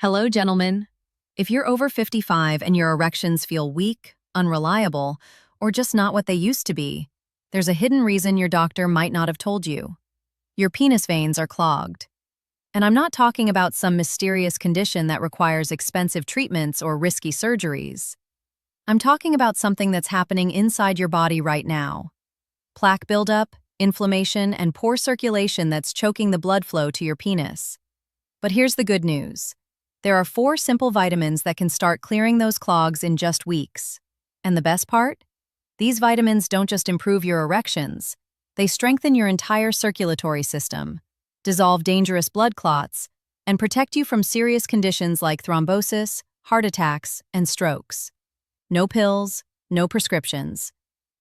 Hello, gentlemen. If you're over 55 and your erections feel weak, unreliable, or just not what they used to be, there's a hidden reason your doctor might not have told you. Your penis veins are clogged. And I'm not talking about some mysterious condition that requires expensive treatments or risky surgeries. I'm talking about something that's happening inside your body right now. Plaque buildup, inflammation, and poor circulation that's choking the blood flow to your penis. But here's the good news. There are 4 simple vitamins that can start clearing those clogs in just weeks. And the best part? These vitamins don't just improve your erections, they strengthen your entire circulatory system, dissolve dangerous blood clots, and protect you from serious conditions like thrombosis, heart attacks, and strokes. No pills, no prescriptions.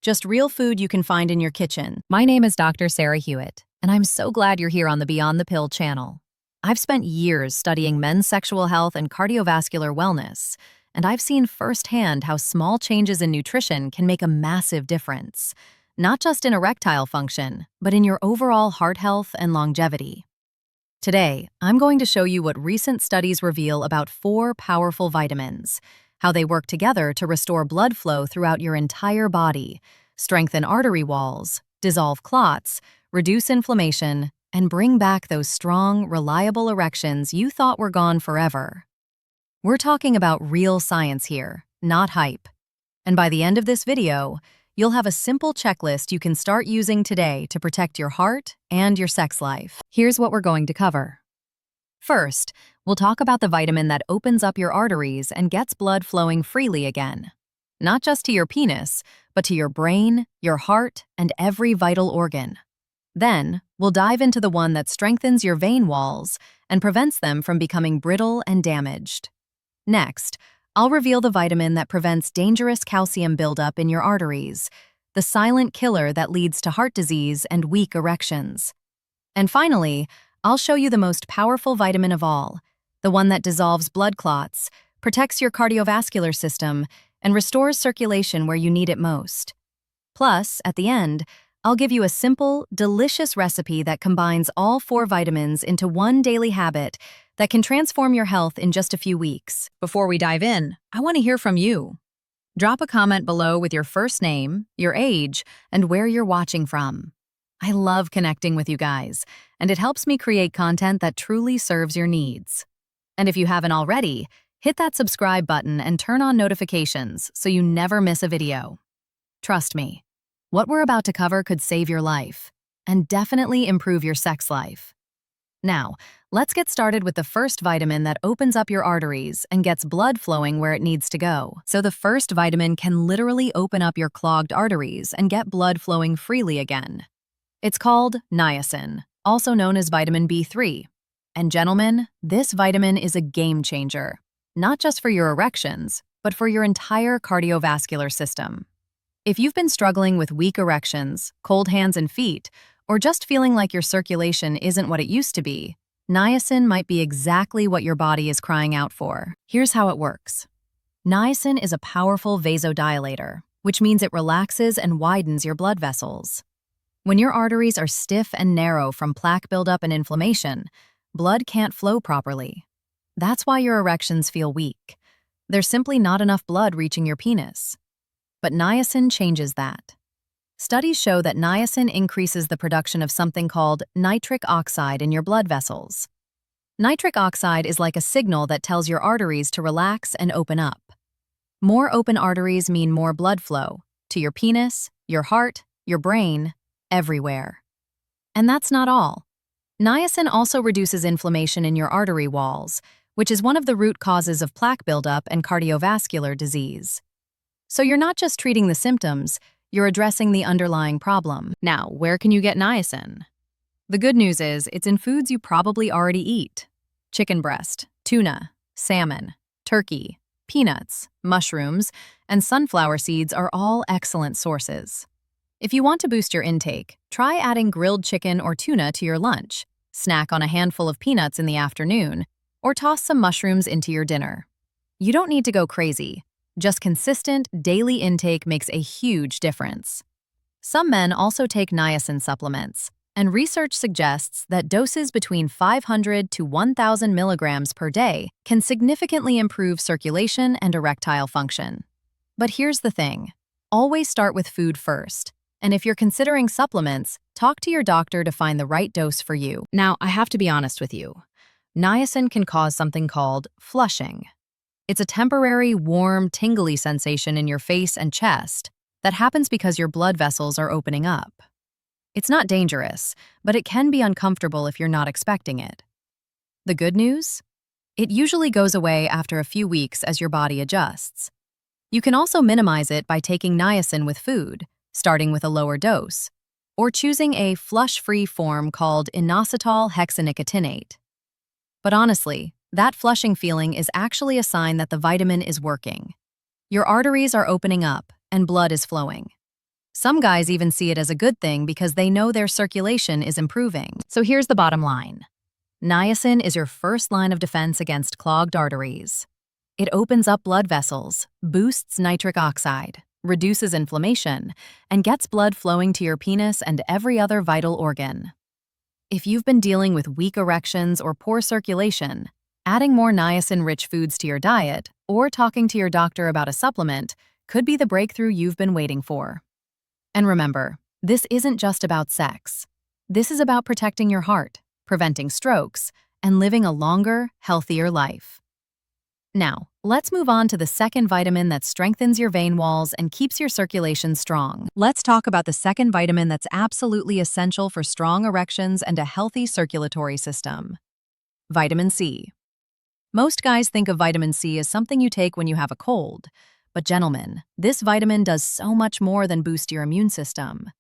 Just real food you can find in your kitchen. My name is Dr. Sarah Hewitt, and I'm so glad you're here on the Beyond the Pill channel. I've spent years studying men's sexual health and cardiovascular wellness, and I've seen firsthand how small changes in nutrition can make a massive difference, not just in erectile function, but in your overall heart health and longevity. Today, I'm going to show you what recent studies reveal about 4 powerful vitamins, how they work together to restore blood flow throughout your entire body, strengthen artery walls, dissolve clots, reduce inflammation, and bring back those strong, reliable erections you thought were gone forever. We're talking about real science here, not hype. And by the end of this video, you'll have a simple checklist you can start using today to protect your heart and your sex life. Here's what we're going to cover. First, we'll talk about the vitamin that opens up your arteries and gets blood flowing freely again. Not just to your penis, but to your brain, your heart, and every vital organ. Then, we'll dive into the one that strengthens your vein walls and prevents them from becoming brittle and damaged. Next, I'll reveal the vitamin that prevents dangerous calcium buildup in your arteries, the silent killer that leads to heart disease and weak erections. And finally, I'll show you the most powerful vitamin of all, the one that dissolves blood clots, protects your cardiovascular system, and restores circulation where you need it most. Plus, at the end, I'll give you a simple, delicious recipe that combines all 4 vitamins into one daily habit that can transform your health in just a few weeks. Before we dive in, I want to hear from you. Drop a comment below with your first name, your age, and where you're watching from. I love connecting with you guys, and it helps me create content that truly serves your needs. And if you haven't already, hit that subscribe button and turn on notifications so you never miss a video. Trust me. What we're about to cover could save your life, and definitely improve your sex life. Now, let's get started with the first vitamin that opens up your arteries and gets blood flowing where it needs to go. So the first vitamin can literally open up your clogged arteries and get blood flowing freely again. It's called niacin, also known as vitamin B3. And gentlemen, this vitamin is a game changer, not just for your erections, but for your entire cardiovascular system. If you've been struggling with weak erections, cold hands and feet, or just feeling like your circulation isn't what it used to be, niacin might be exactly what your body is crying out for. Here's how it works. Niacin is a powerful vasodilator, which means it relaxes and widens your blood vessels. When your arteries are stiff and narrow from plaque buildup and inflammation, blood can't flow properly. That's why your erections feel weak. There's simply not enough blood reaching your penis. But niacin changes that. Studies show that niacin increases the production of something called nitric oxide in your blood vessels. Nitric oxide is like a signal that tells your arteries to relax and open up. More open arteries mean more blood flow to your penis, your heart, your brain, everywhere. And that's not all. Niacin also reduces inflammation in your artery walls, which is one of the root causes of plaque buildup and cardiovascular disease. So you're not just treating the symptoms, you're addressing the underlying problem. Now, where can you get niacin? The good news is it's in foods you probably already eat. Chicken breast, tuna, salmon, turkey, peanuts, mushrooms, and sunflower seeds are all excellent sources. If you want to boost your intake, try adding grilled chicken or tuna to your lunch, snack on a handful of peanuts in the afternoon, or toss some mushrooms into your dinner. You don't need to go crazy. Just consistent, daily intake makes a huge difference. Some men also take niacin supplements, And research suggests that doses between 500 to 1,000 milligrams per day can significantly improve circulation and erectile function. But here's the thing. Always start with food first. And if you're considering supplements, talk to your doctor to find the right dose for you. Now, I have to be honest with you. Niacin can cause something called flushing. It's a temporary, warm, tingly sensation in your face and chest that happens because your blood vessels are opening up. It's not dangerous, but it can be uncomfortable if you're not expecting it. The good news? It usually goes away after a few weeks as your body adjusts. You can also minimize it by taking niacin with food, starting with a lower dose, or choosing a flush-free form called inositol hexanicotinate. But honestly, that flushing feeling is actually a sign that the vitamin is working. Your arteries are opening up and blood is flowing. Some guys even see it as a good thing because they know their circulation is improving. So here's the bottom line. Niacin is your first line of defense against clogged arteries. It opens up blood vessels, boosts nitric oxide, reduces inflammation, and gets blood flowing to your penis and every other vital organ. If you've been dealing with weak erections or poor circulation, adding more niacin-rich foods to your diet or talking to your doctor about a supplement could be the breakthrough you've been waiting for. And remember, this isn't just about sex. This is about protecting your heart, preventing strokes, and living a longer, healthier life. Now, let's move on to the second vitamin that strengthens your vein walls and keeps your circulation strong. Let's talk about the second vitamin that's absolutely essential for strong erections and a healthy circulatory system. Vitamin C. Most guys think of vitamin C as something you take when you have a cold. But gentlemen, this vitamin does so much more than boost your immune system.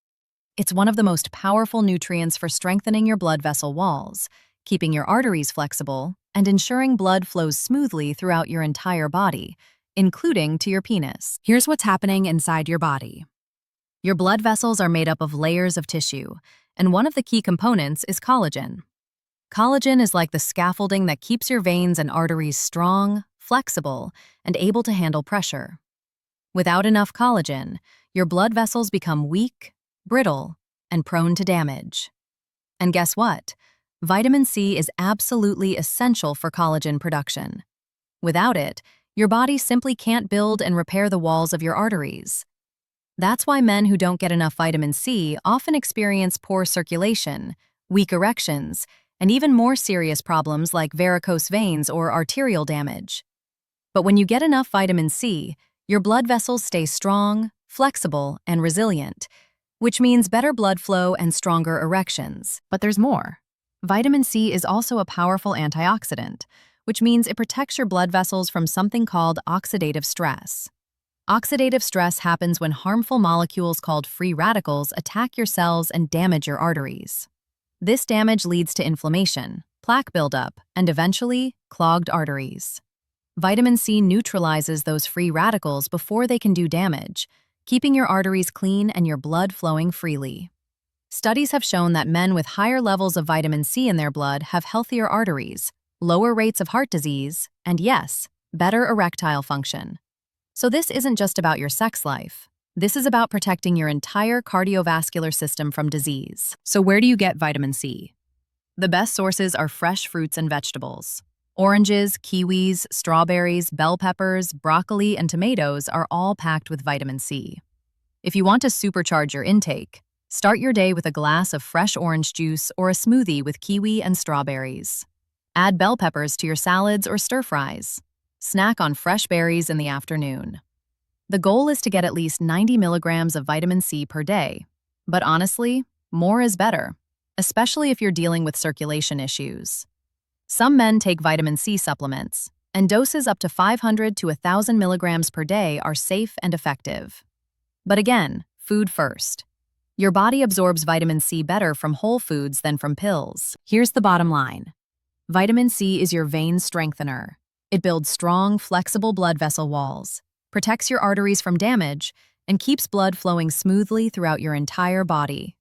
It's one of the most powerful nutrients for strengthening your blood vessel walls, keeping your arteries flexible, and ensuring blood flows smoothly throughout your entire body, including to your penis. Here's what's happening inside your body. Your blood vessels are made up of layers of tissue, and one of the key components is collagen. Collagen is like the scaffolding that keeps your veins and arteries strong, flexible, and able to handle pressure. Without enough collagen, your blood vessels become weak, brittle, and prone to damage. And guess what? Vitamin C is absolutely essential for collagen production. Without it, your body simply can't build and repair the walls of your arteries. That's why men who don't get enough vitamin C often experience poor circulation, weak erections, and even more serious problems like varicose veins or arterial damage. But when you get enough vitamin C, your blood vessels stay strong, flexible, and resilient, which means better blood flow and stronger erections. But there's more. Vitamin C is also a powerful antioxidant, which means it protects your blood vessels from something called oxidative stress. Oxidative stress happens when harmful molecules called free radicals attack your cells and damage your arteries. This damage leads to inflammation, plaque buildup, and eventually, clogged arteries. Vitamin C neutralizes those free radicals before they can do damage, keeping your arteries clean and your blood flowing freely. Studies have shown that men with higher levels of vitamin C in their blood have healthier arteries, lower rates of heart disease, and yes, better erectile function. So this isn't just about your sex life. This is about protecting your entire cardiovascular system from disease. So where do you get vitamin C? The best sources are fresh fruits and vegetables. Oranges, kiwis, strawberries, bell peppers, broccoli, and tomatoes are all packed with vitamin C. If you want to supercharge your intake, start your day with a glass of fresh orange juice or a smoothie with kiwi and strawberries. Add bell peppers to your salads or stir-fries. Snack on fresh berries in the afternoon. The goal is to get at least 90 milligrams of vitamin C per day. But honestly, more is better, especially if you're dealing with circulation issues. Some men take vitamin C supplements, and doses up to 500 to 1,000 milligrams per day are safe and effective. But again, food first. Your body absorbs vitamin C better from whole foods than from pills. Here's the bottom line. Vitamin C is your vein strengthener. It builds strong, flexible blood vessel walls, protects your arteries from damage, and keeps blood flowing smoothly throughout your entire body.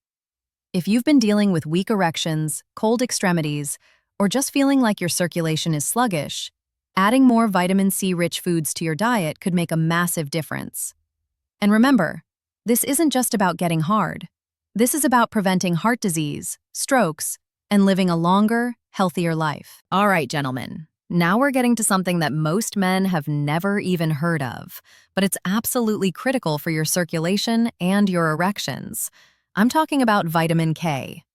If you've been dealing with weak erections, cold extremities, or just feeling like your circulation is sluggish, adding more vitamin C-rich foods to your diet could make a massive difference. And remember, this isn't just about getting hard. This is about preventing heart disease, strokes, and living a longer, healthier life. All right, gentlemen. Now we're getting to something that most men have never even heard of, but it's absolutely critical for your circulation and your erections. I'm talking about vitamin K.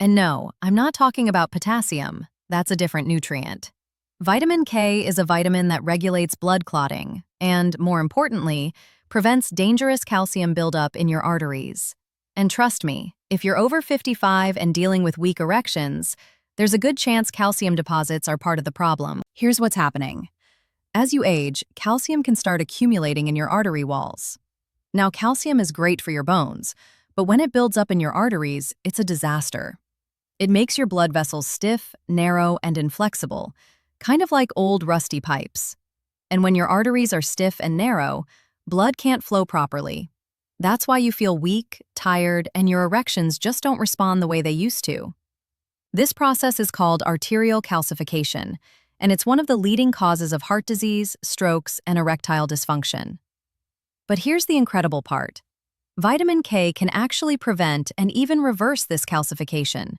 And no, I'm not talking about potassium. That's a different nutrient. Vitamin K is a vitamin that regulates blood clotting and, more importantly, prevents dangerous calcium buildup in your arteries. And trust me, if you're over 55 and dealing with weak erections, there's a good chance calcium deposits are part of the problem. Here's what's happening. As you age, calcium can start accumulating in your artery walls. Now, calcium is great for your bones, but when it builds up in your arteries, it's a disaster. It makes your blood vessels stiff, narrow, and inflexible, kind of like old rusty pipes. And when your arteries are stiff and narrow, blood can't flow properly. That's why you feel weak, tired, and your erections just don't respond the way they used to. This process is called arterial calcification, and it's one of the leading causes of heart disease, strokes, and erectile dysfunction. But here's the incredible part. Vitamin K can actually prevent and even reverse this calcification.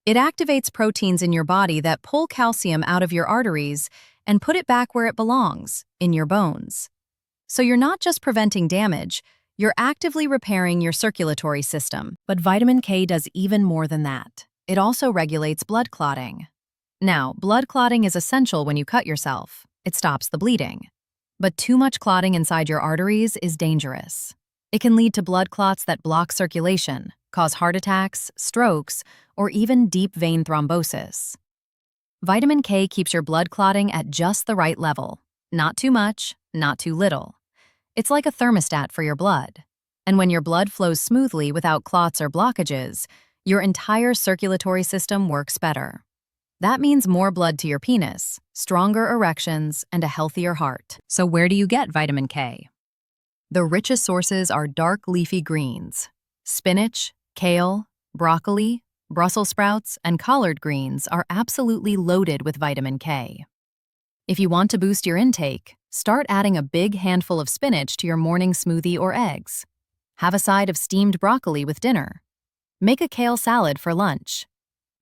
It activates proteins in your body that pull calcium out of your arteries and put it back where it belongs, in your bones. So you're not just preventing damage, you're actively repairing your circulatory system. But vitamin K does even more than that. It also regulates blood clotting. Now, blood clotting is essential when you cut yourself. It stops the bleeding. But too much clotting inside your arteries is dangerous. It can lead to blood clots that block circulation, cause heart attacks, strokes, or even deep vein thrombosis. Vitamin K keeps your blood clotting at just the right level. Not too much, not too little. It's like a thermostat for your blood. And when your blood flows smoothly without clots or blockages, your entire circulatory system works better. That means more blood to your penis, stronger erections, and a healthier heart. So where do you get vitamin K? The richest sources are dark leafy greens. Spinach, kale, broccoli, Brussels sprouts, and collard greens are absolutely loaded with vitamin K. If you want to boost your intake, start adding a big handful of spinach to your morning smoothie or eggs. Have a side of steamed broccoli with dinner. Make a kale salad for lunch.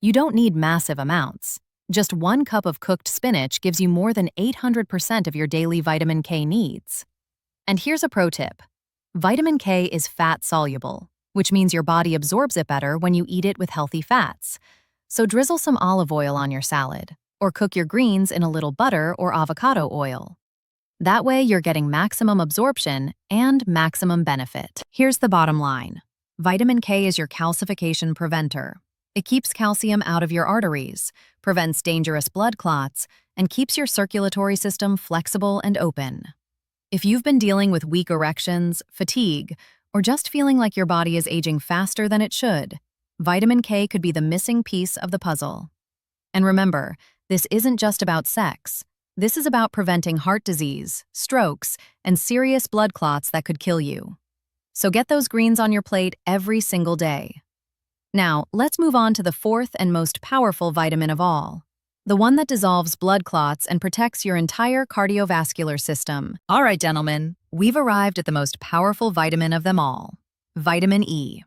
You don't need massive amounts. Just 1 cup of cooked spinach gives you more than 800% of your daily vitamin K needs. And here's a pro tip. Vitamin K is fat-soluble, which means your body absorbs it better when you eat it with healthy fats. So drizzle some olive oil on your salad, or cook your greens in a little butter or avocado oil. That way you're getting maximum absorption and maximum benefit. Here's the bottom line. Vitamin K is your calcification preventer. It keeps calcium out of your arteries, prevents dangerous blood clots, and keeps your circulatory system flexible and open. If you've been dealing with weak erections, fatigue, or just feeling like your body is aging faster than it should, vitamin K could be the missing piece of the puzzle. And remember, this isn't just about sex. This is about preventing heart disease, strokes, and serious blood clots that could kill you. So get those greens on your plate every single day. Now, let's move on to the fourth and most powerful vitamin of all, the one that dissolves blood clots and protects your entire cardiovascular system. All right, gentlemen, we've arrived at the most powerful vitamin of them all, vitamin E.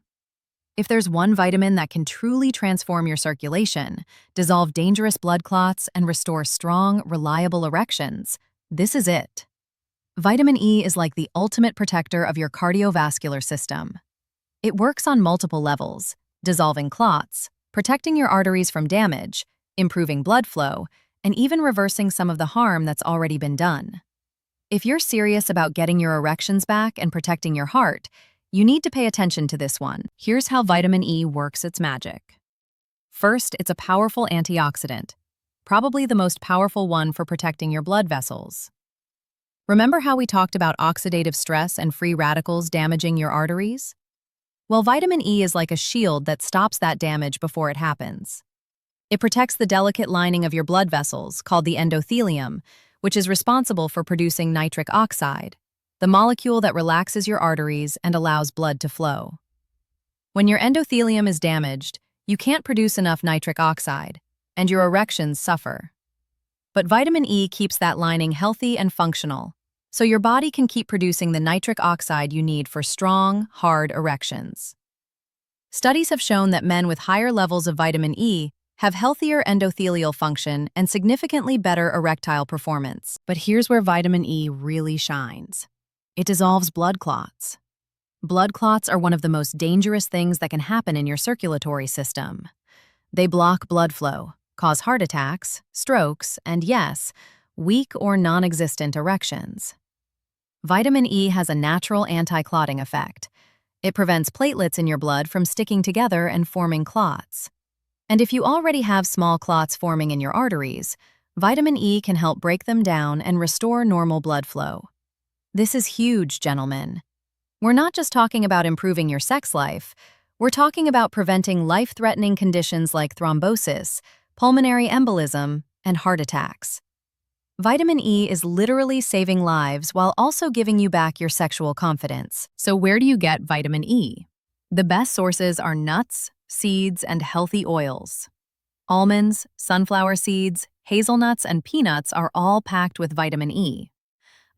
If there's one vitamin that can truly transform your circulation, dissolve dangerous blood clots, and restore strong, reliable erections, this is it. Vitamin E is like the ultimate protector of your cardiovascular system. It works on multiple levels, dissolving clots, protecting your arteries from damage, improving blood flow, and even reversing some of the harm that's already been done. If you're serious about getting your erections back and protecting your heart, you need to pay attention to this one. Here's how vitamin E works its magic. First, it's a powerful antioxidant, probably the most powerful one for protecting your blood vessels. Remember how we talked about oxidative stress and free radicals damaging your arteries? Well, vitamin E is like a shield that stops that damage before it happens. It protects the delicate lining of your blood vessels, called the endothelium, which is responsible for producing nitric oxide, the molecule that relaxes your arteries and allows blood to flow. When your endothelium is damaged, you can't produce enough nitric oxide, and your erections suffer. But vitamin E keeps that lining healthy and functional, so your body can keep producing the nitric oxide you need for strong, hard erections. Studies have shown that men with higher levels of vitamin E have healthier endothelial function and significantly better erectile performance. But here's where vitamin E really shines. It dissolves blood clots. Blood clots are one of the most dangerous things that can happen in your circulatory system. They block blood flow, cause heart attacks, strokes, and yes, weak or non-existent erections. Vitamin E has a natural anti-clotting effect. It prevents platelets in your blood from sticking together and forming clots. And if you already have small clots forming in your arteries, vitamin E can help break them down and restore normal blood flow. This is huge, gentlemen. We're not just talking about improving your sex life, we're talking about preventing life-threatening conditions like thrombosis, pulmonary embolism, and heart attacks. Vitamin E is literally saving lives while also giving you back your sexual confidence. So where do you get vitamin E? The best sources are nuts, seeds, and healthy oils. Almonds, sunflower seeds, hazelnuts, and peanuts are all packed with vitamin E.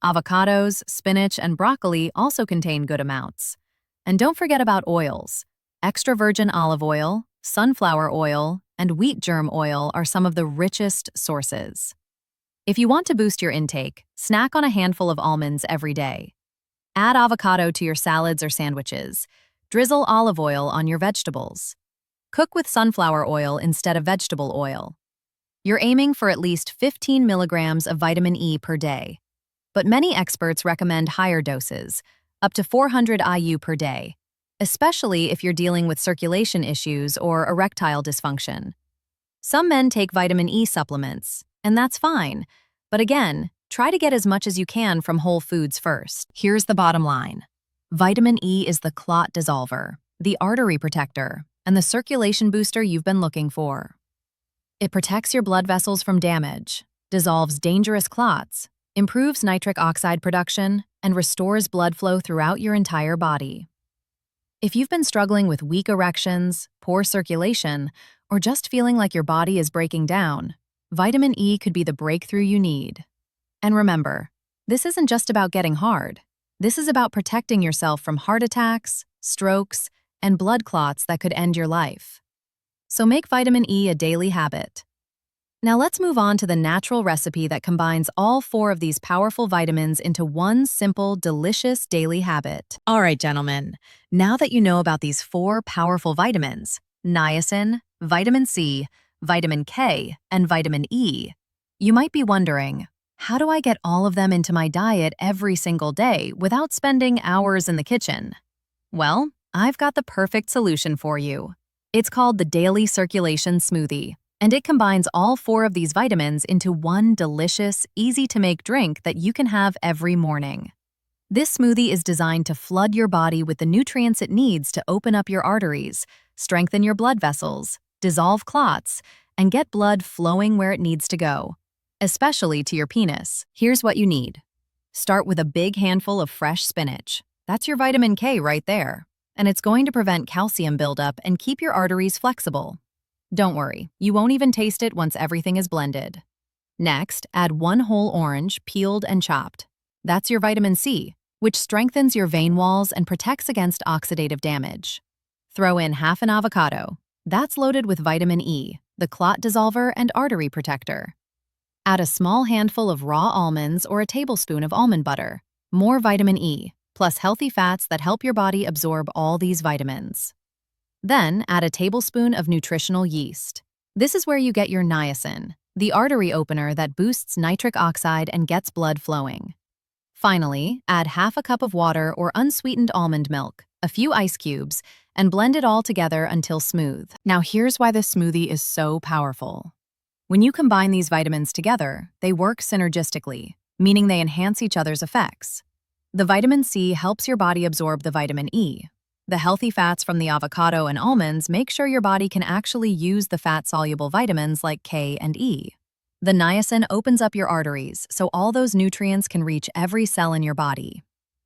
Avocados, spinach, and broccoli also contain good amounts. And don't forget about oils. Extra virgin olive oil, sunflower oil, and wheat germ oil are some of the richest sources. If you want to boost your intake, snack on a handful of almonds every day. Add avocado to your salads or sandwiches. Drizzle olive oil on your vegetables. Cook with sunflower oil instead of vegetable oil. You're aiming for at least 15 milligrams of vitamin E per day. But many experts recommend higher doses, up to 400 IU per day, especially if you're dealing with circulation issues or erectile dysfunction. Some men take vitamin E supplements, and that's fine. But again, try to get as much as you can from whole foods first. Here's the bottom line. Vitamin E is the clot dissolver, the artery protector, and the circulation booster you've been looking for. It protects your blood vessels from damage, dissolves dangerous clots, improves nitric oxide production, and restores blood flow throughout your entire body. If you've been struggling with weak erections, poor circulation, or just feeling like your body is breaking down, vitamin E could be the breakthrough you need. And remember, this isn't just about getting hard. This is about protecting yourself from heart attacks, strokes, and blood clots that could end your life. So make vitamin E a daily habit. Now let's move on to the natural recipe that combines all 4 of these powerful vitamins into one simple, delicious daily habit. All right, gentlemen, now that you know about these 4 powerful vitamins, niacin, vitamin C, vitamin K, and vitamin E, you might be wondering, how do I get all of them into my diet every single day without spending hours in the kitchen? Well, I've got the perfect solution for you. It's called the Daily Circulation Smoothie, and it combines all 4 of these vitamins into one delicious, easy-to-make drink that you can have every morning. This smoothie is designed to flood your body with the nutrients it needs to open up your arteries, strengthen your blood vessels, dissolve clots, and get blood flowing where it needs to go, especially to your penis. Here's what you need. Start with a big handful of fresh spinach. That's your vitamin K right there, and it's going to prevent calcium buildup and keep your arteries flexible. Don't worry, you won't even taste it once everything is blended. Next, add 1 whole orange, peeled and chopped. That's your vitamin C, which strengthens your vein walls and protects against oxidative damage. Throw in half an avocado. That's loaded with vitamin E, the clot dissolver and artery protector. Add a small handful of raw almonds or a tablespoon of almond butter. More vitamin E, plus healthy fats that help your body absorb all these vitamins. Then add a tablespoon of nutritional yeast. This is where you get your niacin, the artery opener that boosts nitric oxide and gets blood flowing. Finally, add half a cup of water or unsweetened almond milk, a few ice cubes, and blend it all together until smooth. Now here's why this smoothie is so powerful. When you combine these vitamins together, they work synergistically, meaning they enhance each other's effects. The vitamin C helps your body absorb the vitamin E. The healthy fats from the avocado and almonds make sure your body can actually use the fat-soluble vitamins like K and E. The niacin opens up your arteries, so all those nutrients can reach every cell in your body.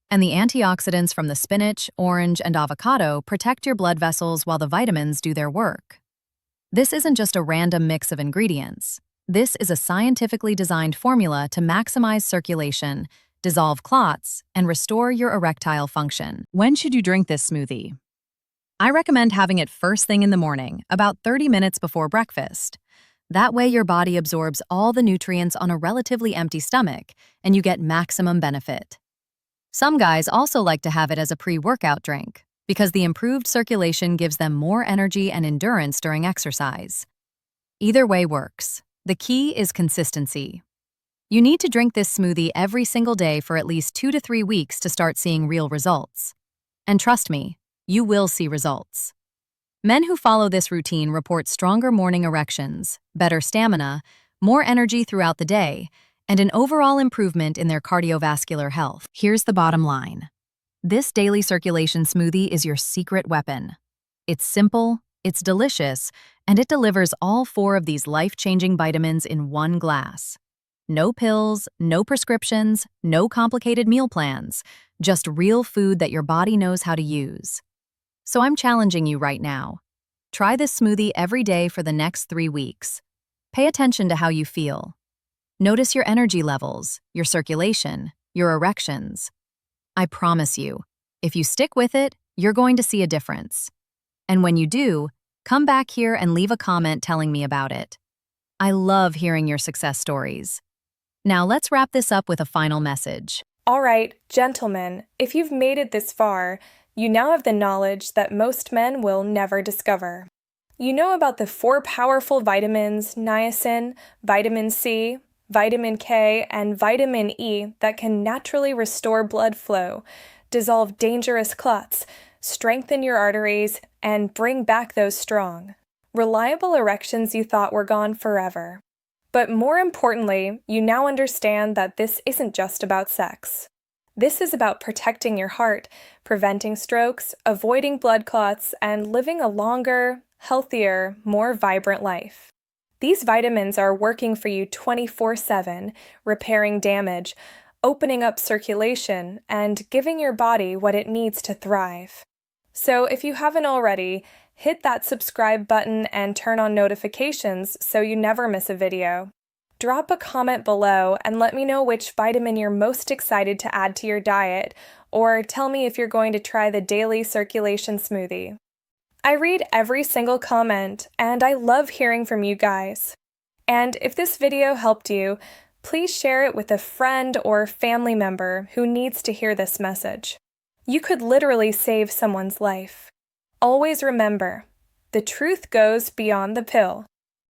And the antioxidants from the spinach, orange, and avocado protect your blood vessels while the vitamins do their work. This isn't just a random mix of ingredients. This is a scientifically designed formula to maximize circulation, dissolve clots, and restore your erectile function. When should you drink this smoothie? I recommend having it first thing in the morning, about 30 minutes before breakfast. That way, your body absorbs all the nutrients on a relatively empty stomach, and you get maximum benefit. Some guys also like to have it as a pre-workout drink, because the improved circulation gives them more energy and endurance during exercise. Either way works. The key is consistency. You need to drink this smoothie every single day for at least 2 to 3 weeks to start seeing real results. And trust me, you will see results. Men who follow this routine report stronger morning erections, better stamina, more energy throughout the day, and an overall improvement in their cardiovascular health. Here's the bottom line. This daily circulation smoothie is your secret weapon. It's simple, it's delicious, and it delivers all 4 of these life-changing vitamins in one glass. No pills, no prescriptions, no complicated meal plans, just real food that your body knows how to use. So I'm challenging you right now. Try this smoothie every day for the next 3 weeks. Pay attention to how you feel. Notice your energy levels, your circulation, your erections. I promise you, if you stick with it, you're going to see a difference. And when you do, come back here and leave a comment telling me about it. I love hearing your success stories. Now let's wrap this up with a final message. All right, gentlemen, if you've made it this far, you now have the knowledge that most men will never discover. You know about the 4 powerful vitamins, niacin, vitamin C, vitamin K, and vitamin E that can naturally restore blood flow, dissolve dangerous clots, strengthen your arteries, and bring back those strong, reliable erections you thought were gone forever. But more importantly, you now understand that this isn't just about sex. This is about protecting your heart, preventing strokes, avoiding blood clots, and living a longer, healthier, more vibrant life. These vitamins are working for you 24/7, repairing damage, opening up circulation, and giving your body what it needs to thrive. So if you haven't already, hit that subscribe button and turn on notifications so you never miss a video. Drop a comment below and let me know which vitamin you're most excited to add to your diet, or tell me if you're going to try the daily circulation smoothie. I read every single comment, and I love hearing from you guys. And if this video helped you, please share it with a friend or family member who needs to hear this message. You could literally save someone's life. Always remember, the truth goes beyond the pill.